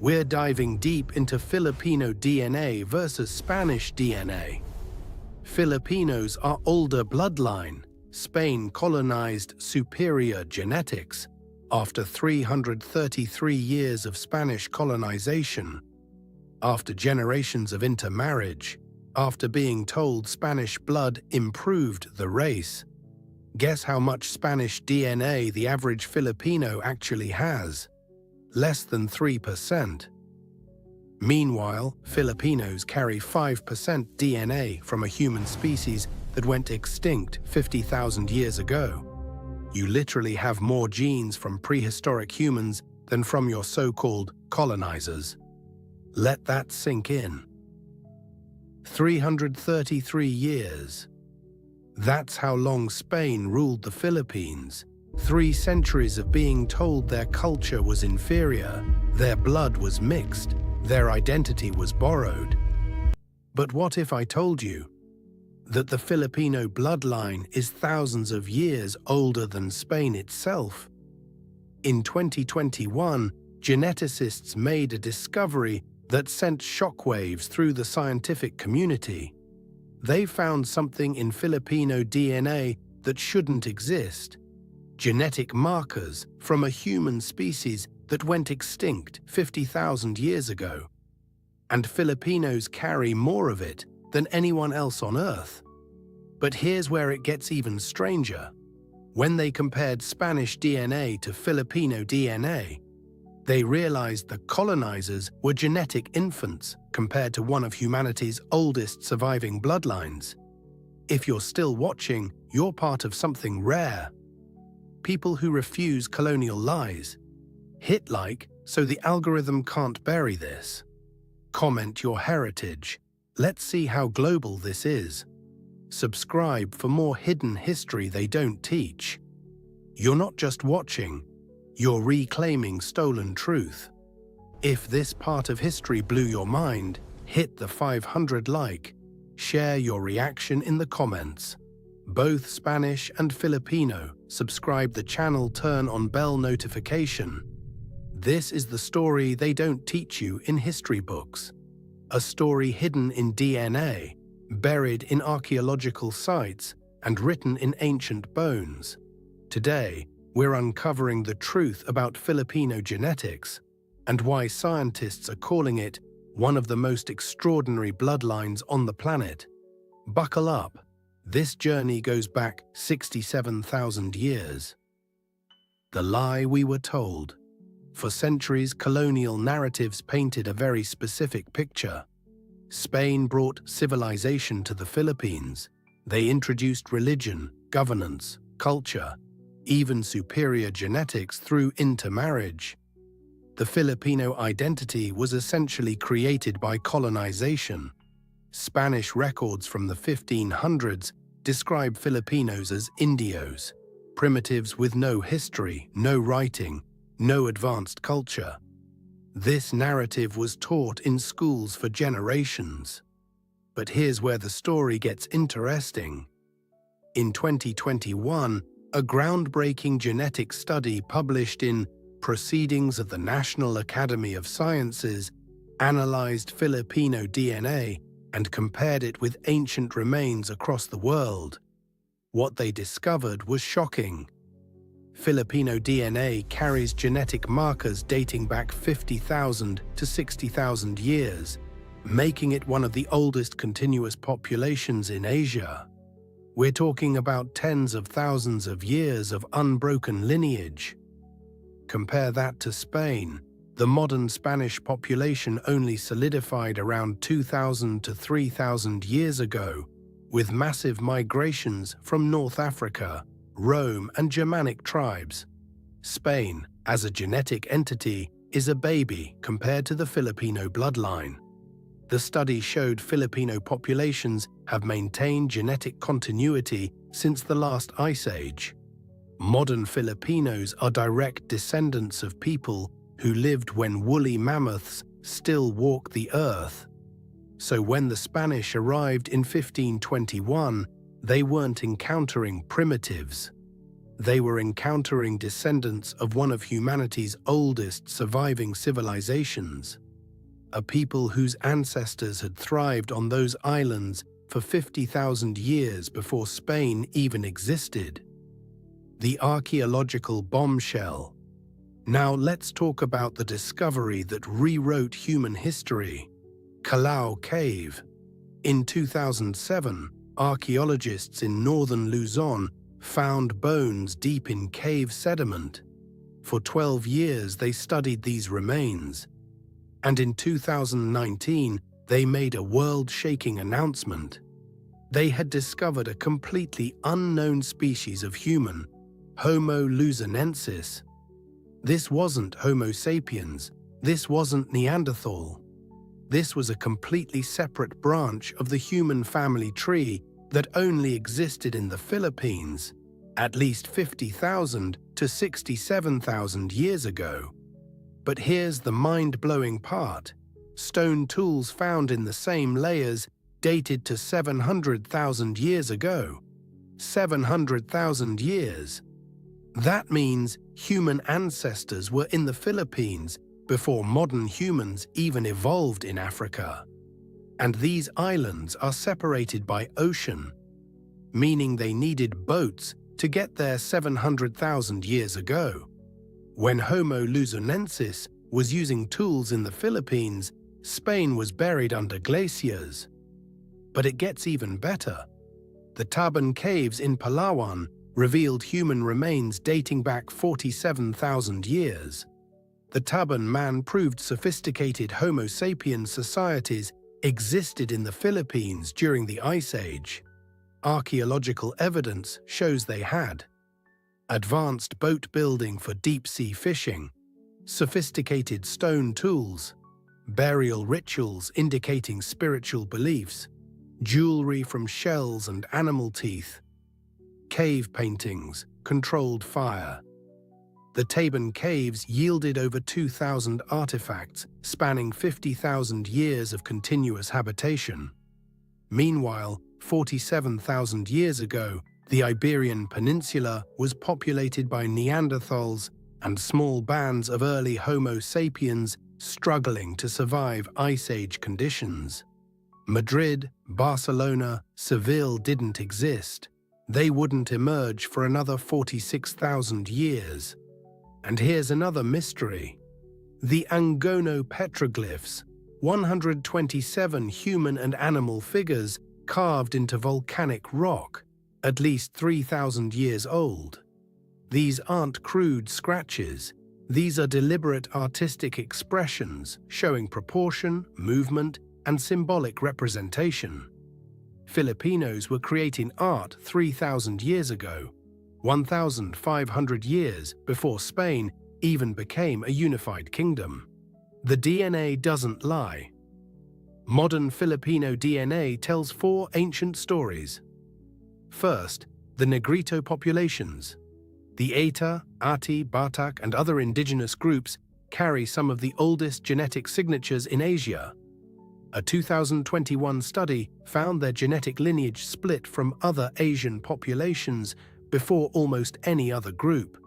we're diving deep into Filipino DNA versus Spanish DNA. Filipinos are older bloodline. Spain colonized superior genetics. After 333 years of Spanish colonization, after generations of intermarriage, after being told Spanish blood improved the race, guess how much Spanish DNA the average Filipino actually has? Less than 3%. Meanwhile, Filipinos carry 5% DNA from a human species that went extinct 50,000 years ago. You literally have more genes from prehistoric humans than from your so-called colonizers. Let that sink in. 333 years. That's how long Spain ruled the Philippines. 3 centuries of being told their culture was inferior, their blood was mixed, their identity was borrowed. But what if I told you that the Filipino bloodline is thousands of years older than Spain itself? In 2021, geneticists made a discovery that sent shockwaves through the scientific community. They found something in Filipino DNA that shouldn't exist. Genetic markers from a human species that went extinct 50,000 years ago. And Filipinos carry more of it than anyone else on Earth. But here's where it gets even stranger. When they compared Spanish DNA to Filipino DNA, they realized the colonizers were genetic infants compared to one of humanity's oldest surviving bloodlines. If you're still watching, you're part of something rare. People who refuse colonial lies. Hit like so the algorithm can't bury this. Comment your heritage. Let's see how global this is. Subscribe for more hidden history they don't teach. You're not just watching, you're reclaiming stolen truth. If this part of history blew your mind, hit the 500 like. Share your reaction in the comments. Both Spanish and Filipino, subscribe the channel, turn on bell notification. This is the story they don't teach you in history books. A story hidden in DNA, buried in archaeological sites, and written in ancient bones. Today, we're uncovering the truth about Filipino genetics and why scientists are calling it one of the most extraordinary bloodlines on the planet. Buckle up. This journey goes back 67,000 years. The lie we were told. For centuries, colonial narratives painted a very specific picture. Spain brought civilization to the Philippines. They introduced religion, governance, culture, even superior genetics through intermarriage. The Filipino identity was essentially created by colonization. Spanish records from the 1500s describe Filipinos as Indios, primitives with no history, no writing, no advanced culture. This narrative was taught in schools for generations. But here's where the story gets interesting. In 2021, a groundbreaking genetic study published in Proceedings of the National Academy of Sciences analyzed Filipino DNA and compared it with ancient remains across the world. What they discovered was shocking. Filipino DNA carries genetic markers dating back 50,000 to 60,000 years, making it one of the oldest continuous populations in Asia. We're talking about tens of thousands of years of unbroken lineage. Compare that to Spain. The modern Spanish population only solidified around 2,000 to 3,000 years ago, with massive migrations from North Africa, Rome, and Germanic tribes. Spain, as a genetic entity, is a baby compared to the Filipino bloodline. The study showed Filipino populations have maintained genetic continuity since the last ice age. Modern Filipinos are direct descendants of people who lived when woolly mammoths still walked the earth. So when the Spanish arrived in 1521, they weren't encountering primitives. They were encountering descendants of one of humanity's oldest surviving civilizations, a people whose ancestors had thrived on those islands for 50,000 years before Spain even existed. The archaeological bombshell. Now let's talk about the discovery that rewrote human history: Callao Cave. In 2007, archaeologists in northern Luzon found bones deep in cave sediment. For 12 years they studied these remains, and in 2019 they made a world-shaking announcement. They had discovered a completely unknown species of human, Homo luzonensis. This wasn't Homo sapiens, this wasn't Neanderthal. This was a completely separate branch of the human family tree that only existed in the Philippines at least 50,000 to 67,000 years ago. But here's the mind-blowing part. Stone tools found in the same layers dated to 700,000 years ago. 700,000 years. That means human ancestors were in the Philippines before modern humans even evolved in Africa. And these islands are separated by ocean, meaning they needed boats to get there 700,000 years ago. When Homo luzonensis was using tools in the Philippines, Spain was buried under glaciers. But it gets even better. The Taban Caves in Palawan revealed human remains dating back 47,000 years. The Taban man proved sophisticated Homo sapiens societies existed in the Philippines during the Ice Age. Archaeological evidence shows they had. Advanced boat building for deep-sea fishing, sophisticated stone tools, burial rituals indicating spiritual beliefs, jewelry from shells and animal teeth, cave paintings, controlled fire. The Taban Caves yielded over 2,000 artifacts spanning 50,000 years of continuous habitation. Meanwhile, 47,000 years ago, the Iberian Peninsula was populated by Neanderthals and small bands of early Homo sapiens struggling to survive Ice Age conditions. Madrid, Barcelona, Seville didn't exist. They wouldn't emerge for another 46,000 years. And here's another mystery. The Angono petroglyphs, 127 human and animal figures carved into volcanic rock, at least 3,000 years old. These aren't crude scratches. These are deliberate artistic expressions showing proportion, movement, and symbolic representation. Filipinos were creating art 3,000 years ago, 1,500 years before Spain even became a unified kingdom. The DNA doesn't lie. Modern Filipino DNA tells 4 ancient stories. First, the Negrito populations. The Eta, Ati, Batak, and other indigenous groups carry some of the oldest genetic signatures in Asia. A 2021 study found their genetic lineage split from other Asian populations before almost any other group,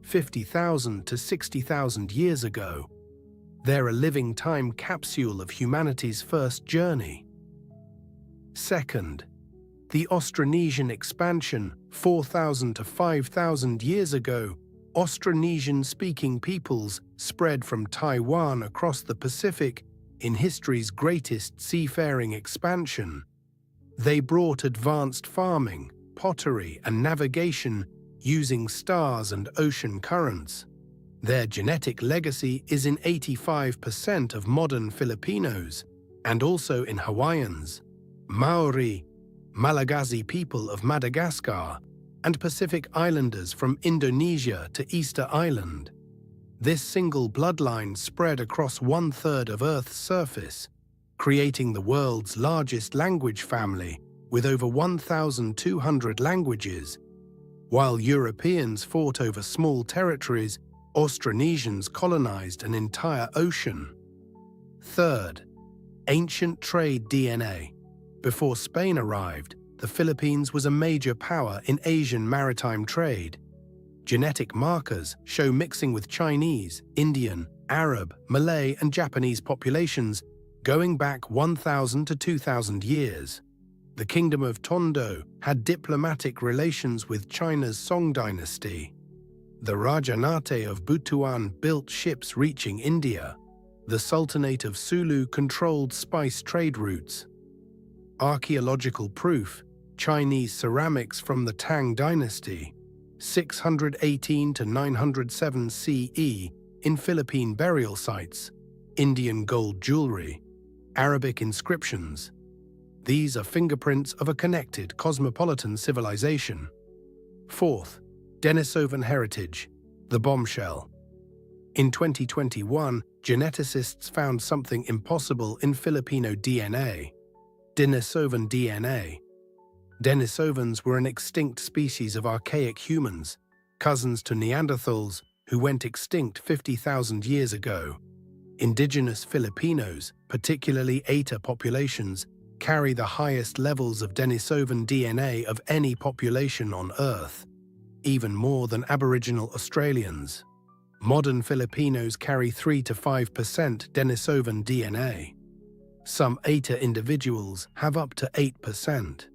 50,000 to 60,000 years ago. They're a living time capsule of humanity's first journey. Second, the Austronesian expansion, 4,000 to 5,000 years ago. Austronesian-speaking peoples spread from Taiwan across the Pacific in history's greatest seafaring expansion. They brought advanced farming, pottery, and navigation using stars and ocean currents. Their genetic legacy is in 85% of modern Filipinos, and also in Hawaiians, Maori, Malagasy people of Madagascar, and Pacific Islanders from Indonesia to Easter Island. This single bloodline spread across 1/3 of Earth's surface, creating the world's largest language family with over 1,200 languages. While Europeans fought over small territories, Austronesians colonized an entire ocean. Third, ancient trade DNA. Before Spain arrived, the Philippines was a major power in Asian maritime trade. Genetic markers show mixing with Chinese, Indian, Arab, Malay, and Japanese populations going back 1,000 to 2,000 years. The Kingdom of Tondo had diplomatic relations with China's Song dynasty. The Rajanate of Butuan built ships reaching India. The Sultanate of Sulu controlled spice trade routes. Archaeological proof: Chinese ceramics from the Tang dynasty, 618 to 907 CE, in Philippine burial sites, Indian gold jewelry, Arabic inscriptions. These are fingerprints of a connected cosmopolitan civilization. Fourth, Denisovan heritage, the bombshell. In 2021, geneticists found something impossible in Filipino DNA: Denisovan DNA. Denisovans were an extinct species of archaic humans, cousins to Neanderthals, who went extinct 50,000 years ago. Indigenous Filipinos, particularly Eta populations, carry the highest levels of Denisovan DNA of any population on Earth, even more than Aboriginal Australians. Modern Filipinos carry 3 to 5% Denisovan DNA. Some Eta individuals have up to 8%.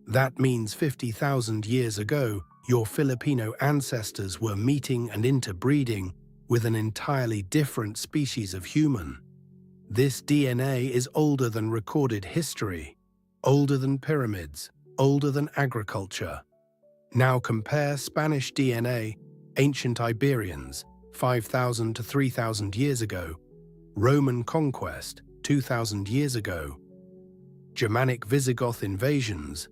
That means 50,000 years ago, your Filipino ancestors were meeting and interbreeding with an entirely different species of human. This DNA is older than recorded history, older than pyramids, older than agriculture. Now compare Spanish DNA, ancient Iberians, 5,000 to 3,000 years ago, Roman conquest, 2,000 years ago, Germanic Visigoth invasions,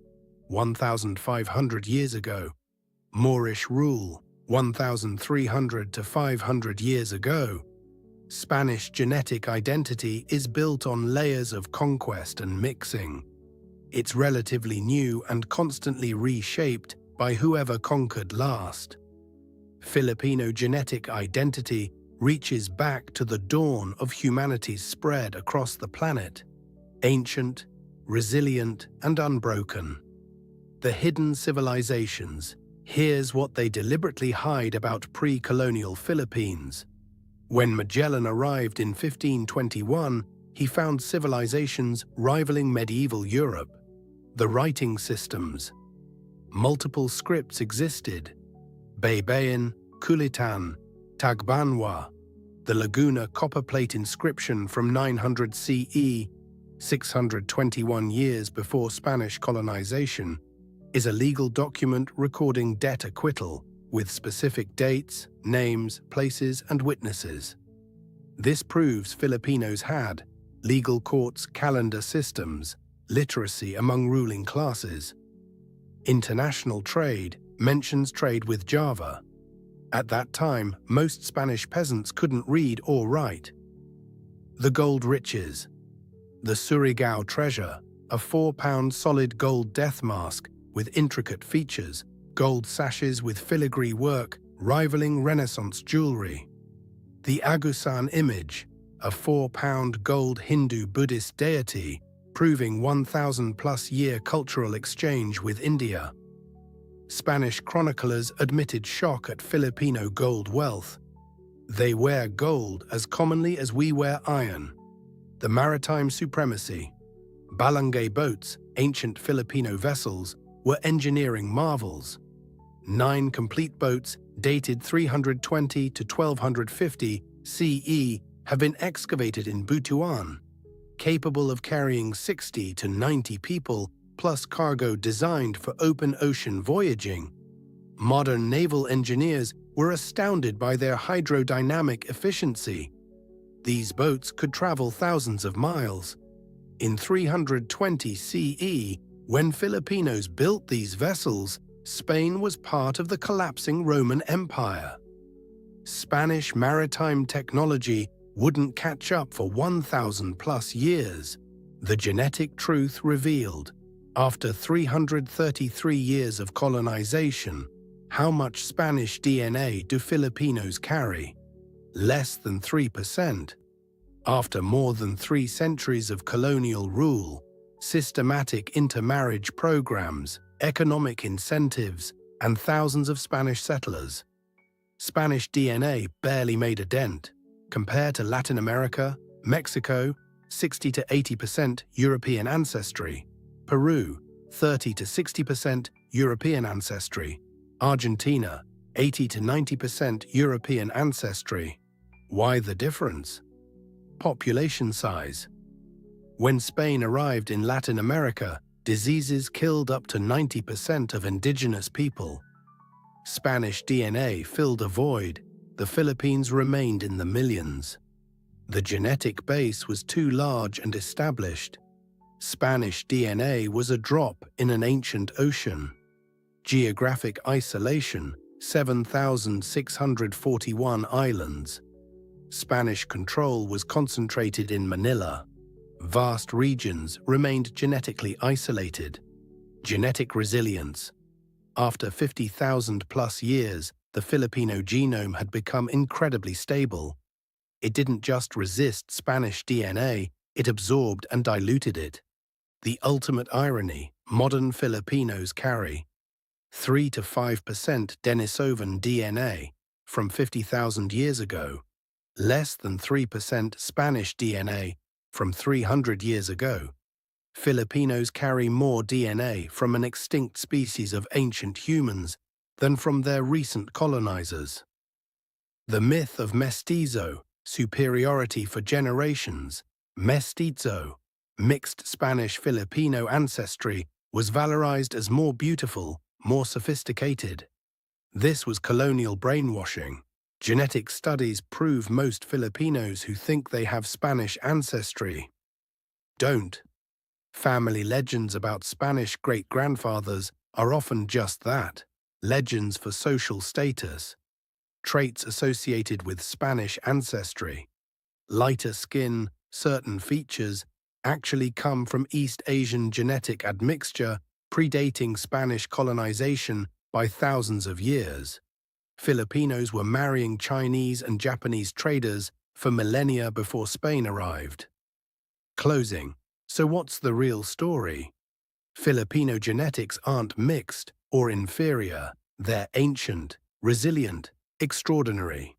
1,500 years ago, Moorish rule, 1,300 to 500 years ago. Spanish genetic identity is built on layers of conquest and mixing. It's relatively new and constantly reshaped by whoever conquered last. Filipino genetic identity reaches back to the dawn of humanity's spread across the planet, ancient, resilient, and unbroken. The hidden civilizations. Here's what they deliberately hide about pre-colonial Philippines. When Magellan arrived in 1521, he found civilizations rivaling medieval Europe. The writing systems. Multiple scripts existed: Baybayin, Kulitan, Tagbanwa. The Laguna copperplate inscription from 900 CE, 621 years before Spanish colonization, is a legal document recording debt acquittal with specific dates, names, places, and witnesses. This proves Filipinos had legal courts, calendar systems, literacy among ruling classes. International trade mentions trade with Java. At that time, most Spanish peasants couldn't read or write. The gold riches. The Surigao treasure, a 4-pound solid gold death mask with intricate features, gold sashes with filigree work rivaling Renaissance jewelry. The Agusan image, a 4-pound gold Hindu Buddhist deity, proving 1,000-plus year cultural exchange with India. Spanish chroniclers admitted shock at Filipino gold wealth. They wear gold as commonly as we wear iron. The maritime supremacy. Balangay boats, ancient Filipino vessels, were engineering marvels. 9 complete boats, dated 320 to 1250 CE, have been excavated in Butuan, capable of carrying 60 to 90 people, plus cargo designed for open ocean voyaging. Modern naval engineers were astounded by their hydrodynamic efficiency. These boats could travel thousands of miles. In 320 CE, when Filipinos built these vessels, Spain was part of the collapsing Roman Empire. Spanish maritime technology wouldn't catch up for 1,000-plus years. The genetic truth revealed. After 333 years of colonization, how much Spanish DNA do Filipinos carry? Less than 3%. After more than 3 centuries of colonial rule, systematic intermarriage programs, economic incentives, and thousands of Spanish settlers, Spanish DNA barely made a dent. Compared to Latin America, Mexico, 60 to 80% European ancestry. Peru, 30 to 60% European ancestry. Argentina, 80 to 90% European ancestry. Why the difference? Population size. When Spain arrived in Latin America, diseases killed up to 90% of indigenous people. Spanish DNA filled a void. The Philippines remained in the millions. The genetic base was too large and established. Spanish DNA was a drop in an ancient ocean. Geographic isolation, 7,641 islands. Spanish control was concentrated in Manila. Vast regions remained genetically isolated. Genetic resilience. After 50,000 plus years, the Filipino genome had become incredibly stable. It didn't just resist Spanish DNA, it absorbed and diluted it. The ultimate irony, modern Filipinos carry 3 to 5% Denisovan DNA from 50,000 years ago, less than 3% Spanish DNA from 300 years ago. Filipinos carry more DNA from an extinct species of ancient humans than from their recent colonizers. The myth of mestizo, superiority for generations, mestizo, mixed Spanish-Filipino ancestry, was valorized as more beautiful, more sophisticated. This was colonial brainwashing. Genetic studies prove most Filipinos who think they have Spanish ancestry don't. Family legends about Spanish great-grandfathers are often just that, legends for social status. Traits associated with Spanish ancestry, lighter skin, certain features, actually come from East Asian genetic admixture predating Spanish colonization by thousands of years. Filipinos were marrying Chinese and Japanese traders for millennia before Spain arrived. Closing. So what's the real story? Filipino genetics aren't mixed or inferior. They're ancient, resilient, extraordinary.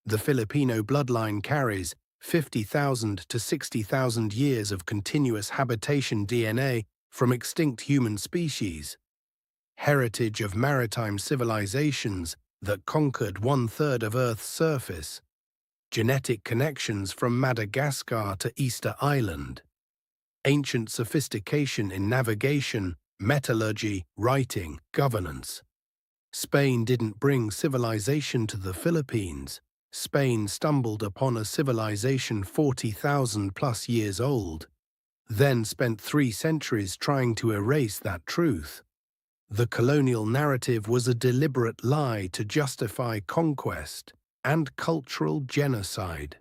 The Filipino bloodline carries 50,000 to 60,000 years of continuous habitation DNA from extinct human species. Heritage of maritime civilizations that conquered 1/3 of Earth's surface. Genetic connections from Madagascar to Easter Island. Ancient sophistication in navigation, metallurgy, writing, governance. Spain didn't bring civilization to the Philippines. Spain stumbled upon a civilization 40,000 plus years old, then spent 3 centuries trying to erase that truth. The colonial narrative was a deliberate lie to justify conquest and cultural genocide.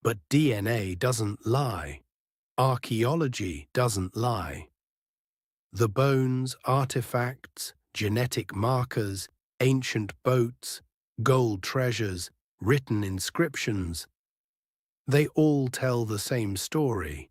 But DNA doesn't lie. Archaeology doesn't lie. The bones, artifacts, genetic markers, ancient boats, gold treasures, written inscriptions, they all tell the same story.